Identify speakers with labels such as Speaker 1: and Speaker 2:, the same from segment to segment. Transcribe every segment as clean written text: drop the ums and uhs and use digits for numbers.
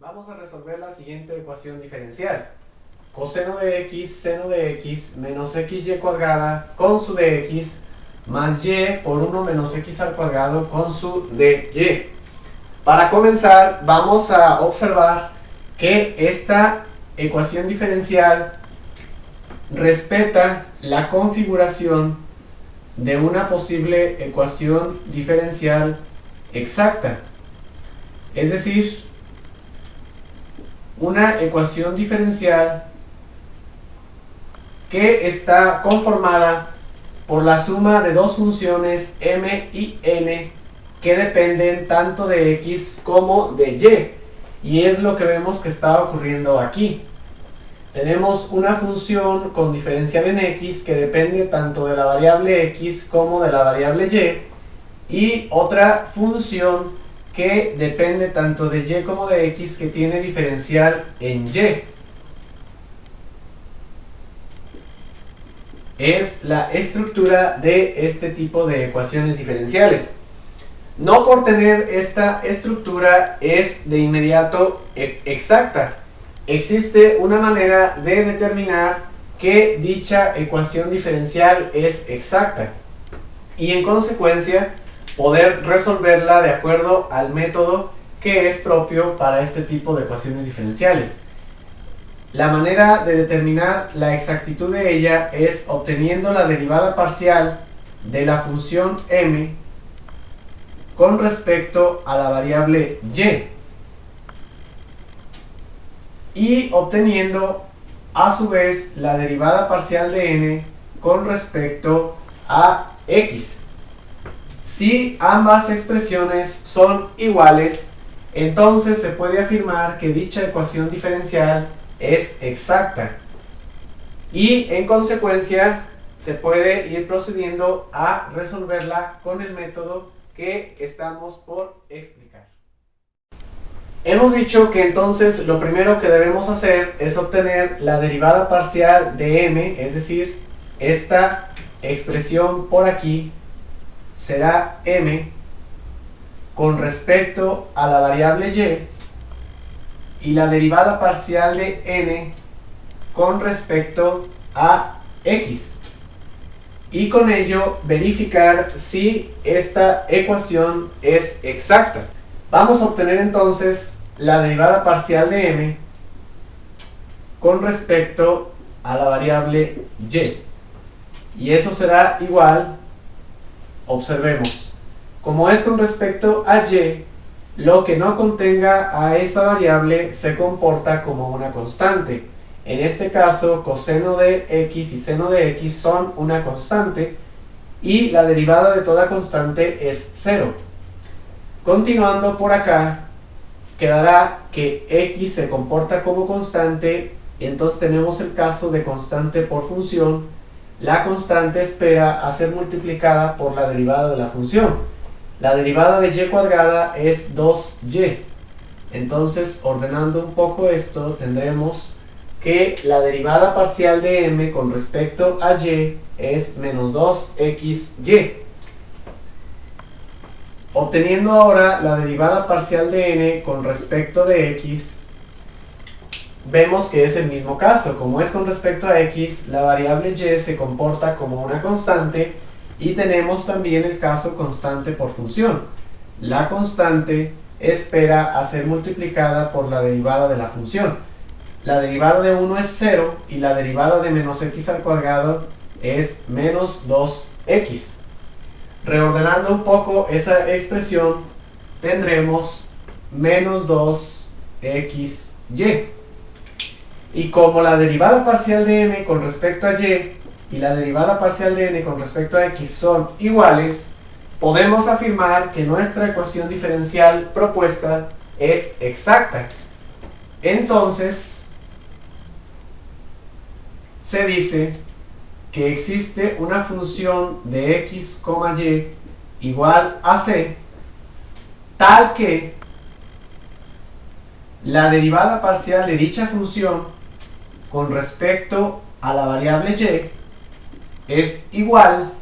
Speaker 1: Vamos a resolver la siguiente ecuación diferencial. Coseno de x, seno de x, menos xy cuadrada con su dx, más y por 1 menos x al cuadrado con su dy. Para comenzar, vamos a observar que esta ecuación diferencial respeta la configuración de una posible ecuación diferencial exacta. Es decir, una ecuación diferencial que está conformada por la suma de dos funciones m y n que dependen tanto de x como de y es lo que vemos que está ocurriendo aquí. Tenemos una función con diferencial en x que depende tanto de la variable x como de la variable y otra función que depende tanto de y como de x que tiene diferencial en y. Es la estructura de este tipo de ecuaciones diferenciales. No por tener esta estructura es de inmediato exacta. Existe una manera de determinar que dicha ecuación diferencial es exacta y en consecuencia poder resolverla de acuerdo al método que es propio para este tipo de ecuaciones diferenciales. La manera de determinar la exactitud de ella es obteniendo la derivada parcial de la función m con respecto a la variable y obteniendo a su vez la derivada parcial de n con respecto a x. Si ambas expresiones son iguales, entonces se puede afirmar que dicha ecuación diferencial es exacta y en consecuencia se puede ir procediendo a resolverla con el método que estamos por explicar. Hemos dicho que entonces lo primero que debemos hacer es obtener la derivada parcial de m, es decir, esta expresión por aquí será m con respecto a la variable y la derivada parcial de n con respecto a x. Y con ello verificar si esta ecuación es exacta. Vamos a obtener entonces la derivada parcial de m con respecto a la variable y eso será igual, observemos, como es con respecto a y, lo que no contenga a esa variable se comporta como una constante. En este caso, coseno de x y seno de x son una constante y la derivada de toda constante es 0. Continuando por acá, quedará que x se comporta como constante, entonces tenemos el caso de constante por función. La constante espera a ser multiplicada por la derivada de la función. La derivada de y cuadrada es 2y. Entonces, ordenando un poco esto, tendremos que la derivada parcial de m con respecto a y es menos 2xy. Obteniendo ahora la derivada parcial de n con respecto de x, vemos que es el mismo caso. Como es con respecto a x, la variable y se comporta como una constante y tenemos también el caso constante por función. La constante espera a ser multiplicada por la derivada de la función. La derivada de 1 es 0 y la derivada de menos x al cuadrado es menos 2x. Reordenando un poco esa expresión, tendremos menos 2xy. Y como la derivada parcial de m con respecto a y la derivada parcial de n con respecto a x son iguales, podemos afirmar que nuestra ecuación diferencial propuesta es exacta. Entonces, se dice que existe una función de x, y igual a c, tal que la derivada parcial de dicha función con respecto a la variable y es igual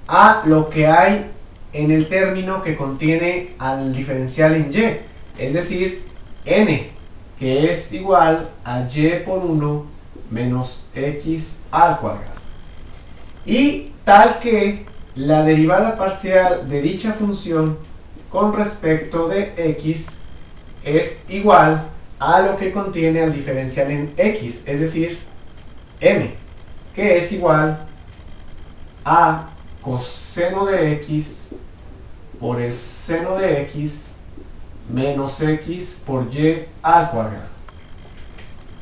Speaker 1: a lo que hay en el término que contiene al diferencial en y, es decir, n. que es igual a y por 1 menos x al cuadrado. Y tal que la derivada parcial de dicha función con respecto de x es igual a lo que contiene al diferencial en x, es decir, m, que es igual a coseno de x por el seno de x menos x por y al cuadrado.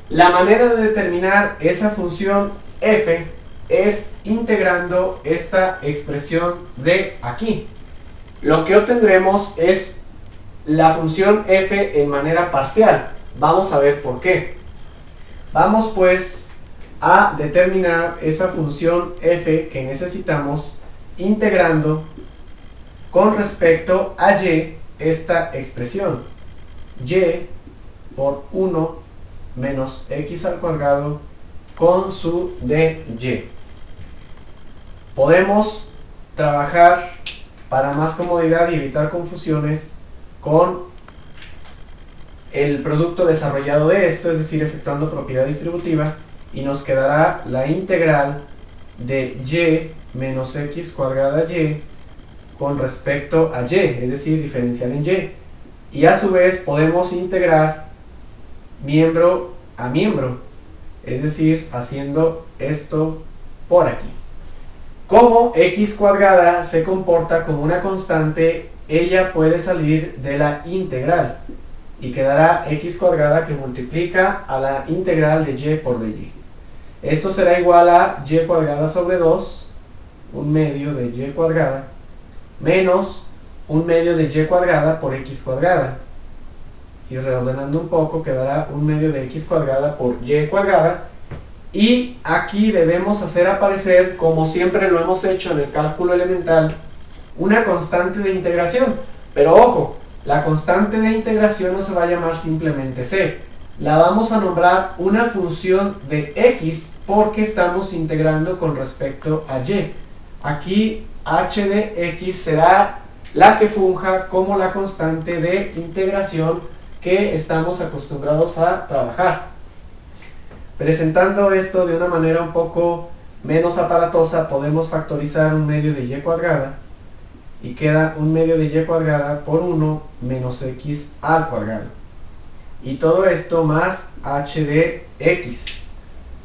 Speaker 1: La manera de determinar esa función f es integrando esta expresión de aquí. Lo que obtendremos es la función f en manera parcial. Vamos a ver por qué. Vamos pues a determinar esa función f que necesitamos integrando con respecto a y esta expresión y por 1 menos x al cuadrado con su dy. Podemos trabajar para más comodidad y evitar confusiones con el producto desarrollado de esto, es decir, efectuando propiedad distributiva, y nos quedará la integral de y menos x cuadrada y con respecto a y, es decir, diferencial en y. Y a su vez podemos integrar miembro a miembro, es decir, haciendo esto por aquí. Como x cuadrada se comporta como una constante, ella puede salir de la integral y quedará x cuadrada que multiplica a la integral de y por dy. Esto será igual a y cuadrada sobre 2, un medio de y cuadrada, menos un medio de y cuadrada por x cuadrada. Y reordenando un poco quedará un medio de x cuadrada por y cuadrada. Y aquí debemos hacer aparecer, como siempre lo hemos hecho en el cálculo elemental, una constante de integración. Pero ojo, la constante de integración no se va a llamar simplemente c. La vamos a nombrar una función de x porque estamos integrando con respecto a y. Aquí h de x será la que funja como la constante de integración que estamos acostumbrados a trabajar. Presentando esto de una manera un poco menos aparatosa, podemos factorizar un medio de y cuadrada y queda un medio de y cuadrada por 1 menos x al cuadrado. Y todo esto más h de x.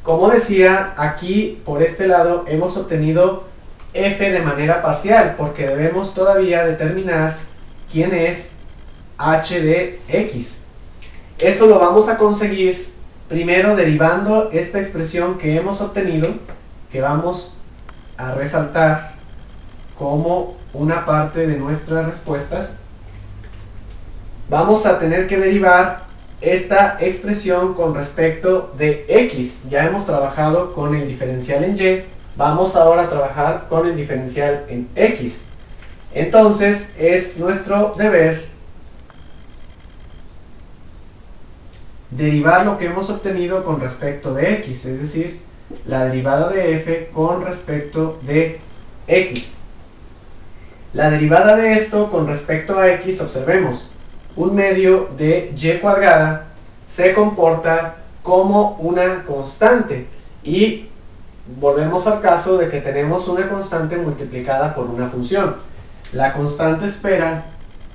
Speaker 1: Como decía, aquí por este lado hemos obtenido f de manera parcial, porque debemos todavía determinar quién es h de x. Eso lo vamos a conseguir primero derivando esta expresión que hemos obtenido, que vamos a resaltar como una parte de nuestras respuestas. Vamos a tener que derivar esta expresión con respecto de x. Ya hemos trabajado con el diferencial en y, vamos ahora a trabajar con el diferencial en x. Entonces es nuestro deber derivar lo que hemos obtenido con respecto de x, es decir, la derivada de f con respecto de x. La derivada de esto con respecto a x, observemos, un medio de y cuadrada se comporta como una constante y volvemos al caso de que tenemos una constante multiplicada por una función. La constante espera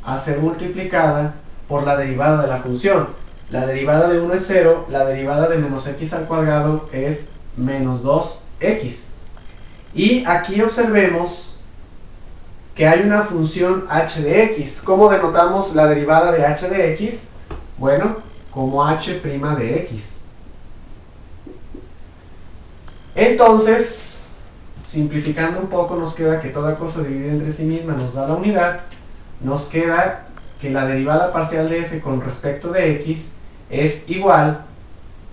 Speaker 1: a ser multiplicada por la derivada de la función. La derivada de 1 es 0, la derivada de menos x al cuadrado es menos 2x. Y aquí observemos que hay una función h de x. ¿Cómo denotamos la derivada de h de x? Bueno, como h' de x. Entonces, simplificando un poco, nos queda que toda cosa dividida entre sí misma nos da la unidad. Nos queda que la derivada parcial de f con respecto de x es igual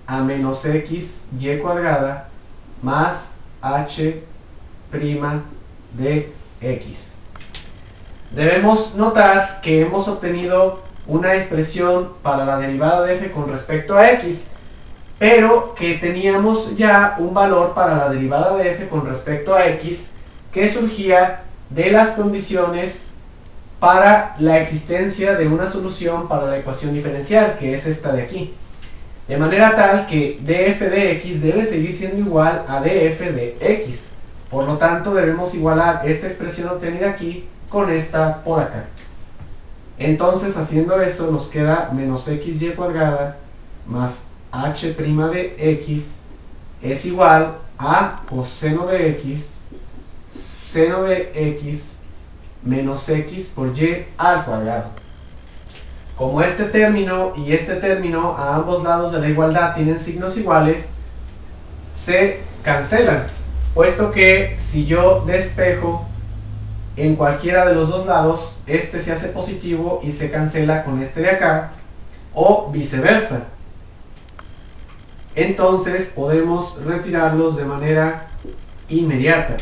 Speaker 1: a menos x y cuadrada más h' de x. Debemos notar que hemos obtenido una expresión para la derivada de f con respecto a x, pero que teníamos ya un valor para la derivada de f con respecto a x que surgía de las condiciones para la existencia de una solución para la ecuación diferencial, que es esta de aquí. de manera tal que df de x debe seguir siendo igual a df de x. Por lo tanto, debemos igualar esta expresión obtenida aquí con esta por acá. Entonces, haciendo eso, nos queda menos xy cuadrada más h' de x es igual a coseno de x, seno de x, menos x por y al cuadrado. Como este término y este término a ambos lados de la igualdad tienen signos iguales, se cancelan, puesto que si yo despejo en cualquiera de los dos lados, este se hace positivo y se cancela con este de acá, o viceversa. Entonces podemos retirarlos de manera inmediata.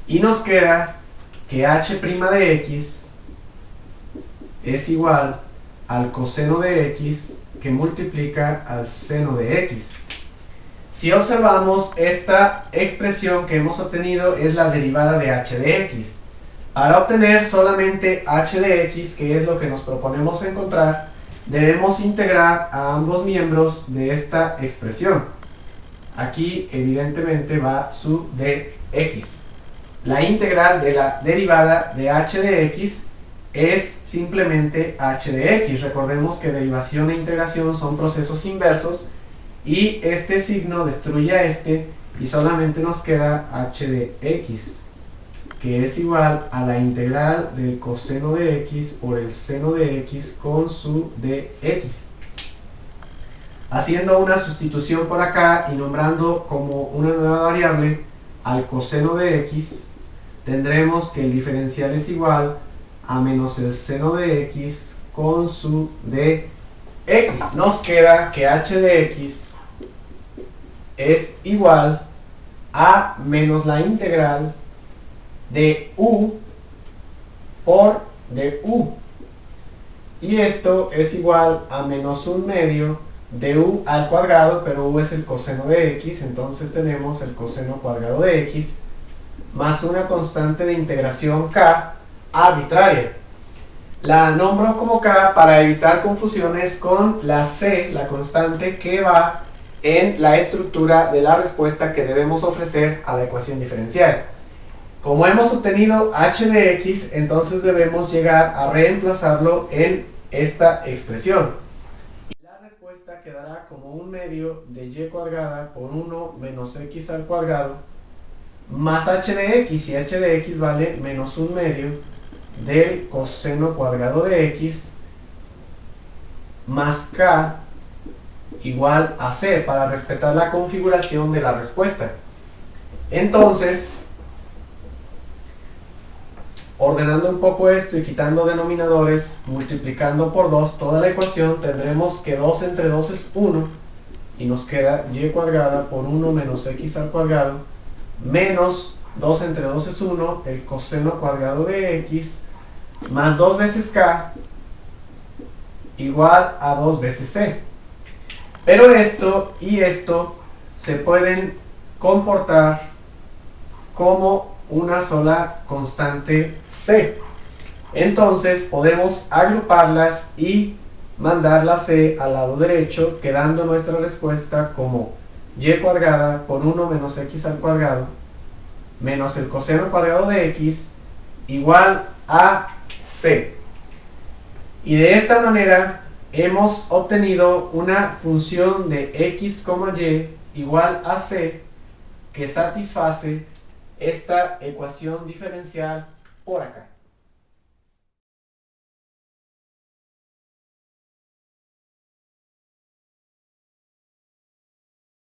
Speaker 1: Y nos queda que h' de x es igual al coseno de x que multiplica al seno de x. Si observamos, esta expresión que hemos obtenido es la derivada de h de x. Para obtener solamente h de x, que es lo que nos proponemos encontrar, debemos integrar a ambos miembros de esta expresión. Aquí evidentemente va su dx. La integral de la derivada de h de x es simplemente h de x. Recordemos que derivación e integración son procesos inversos y este signo destruye a este y solamente nos queda h de x, que es igual a la integral del coseno de x por el seno de x con su dx. Haciendo una sustitución por acá y nombrando como una nueva variable al coseno de x, tendremos que el diferencial es igual a menos el seno de x con su dx. Nos queda que h de x es igual a menos la integral de u por du, y esto es igual a menos un medio de u al cuadrado, pero u es el coseno de x, entonces tenemos el coseno cuadrado de x más una constante de integración k arbitraria. La nombro como k para evitar confusiones con la c, la constante que va en la estructura de la respuesta que debemos ofrecer a la ecuación diferencial. Como hemos obtenido h de x, entonces debemos llegar a reemplazarlo en esta expresión. Y la respuesta quedará como un medio de y cuadrada por 1 menos x al cuadrado más h de x, y h de x vale menos un medio del coseno cuadrado de x más k igual a c, para respetar la configuración de la respuesta. Entonces, ordenando un poco esto y quitando denominadores, multiplicando por 2 toda la ecuación, tendremos que 2 entre 2 es 1 y nos queda y cuadrada por 1 menos x al cuadrado menos 2 entre 2 es 1, el coseno cuadrado de x más 2 veces k igual a 2 veces c. Pero esto y esto se pueden comportar como una sola constante c. Entonces podemos agruparlas y mandar la c al lado derecho, quedando nuestra respuesta como y cuadrada por 1 menos x al cuadrado menos el coseno cuadrado de x igual a c. Y de esta manera hemos obtenido una función de x, y igual a c que satisface esta ecuación diferencial por acá.